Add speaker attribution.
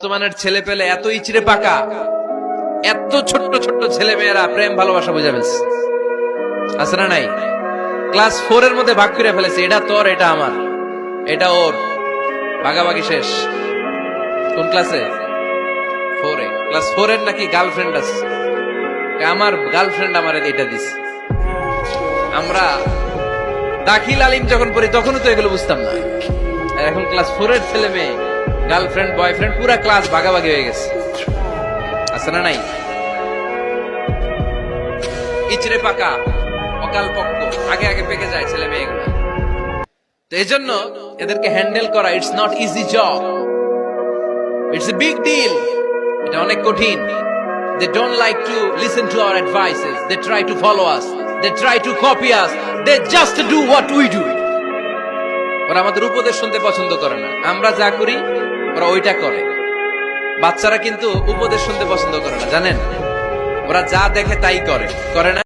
Speaker 1: বর্তমানের ছেলে পেলে এত ইচড়ে পাকা, এত ছোট্ট ছোট্ট ছেলে মেয়েরা প্রেম ভালোবাসা বুঝে ফেলছে। আছে না নাই? ক্লাস 4 এর মধ্যে ভাগ করে ফেলেছে, এটা তোর, এটা আমার, এটা ওর, ভাগাভাগি শেষ। কোন ক্লাসে? 4 এ। ক্লাস 4 এর নাকি গার্লফ্রেন্ড আছে, আমার গার্লফ্রেন্ড আমারে এটা দিছে। আমরা দাখিল আলিম যখন পড়ি তখনও তো এগুলো বুঝতাম না। এখন ক্লাস 4 এর ছেলে মেয়ে গার্লফ্রেন্ড বয়ফ্রেন্ড পুরা ক্লাস ভাগাভাগি হয়ে গেছে। আছে না নাই? ইচড়ে পাকা, অকাল পক্ক, আগে আগে পেকে যায় ছেলে মেয়েগুলো। তো এই জন্য এদেরকে হ্যান্ডেল করা it's not easy job, it's a big deal. এটা অনেক কঠিন। They don't like to listen to our advices. They try to follow us. They try to copy us. They just do what we do. ওরা আমাদের উপদেশ শুনতে পছন্দ করে না। আমরা যা করি ওরা ওইটা করে। বাচ্চারা কিন্তু উপদেশ শুনতে পছন্দ করে না, জানেন? ওরা যা দেখে তাই করে, করে না?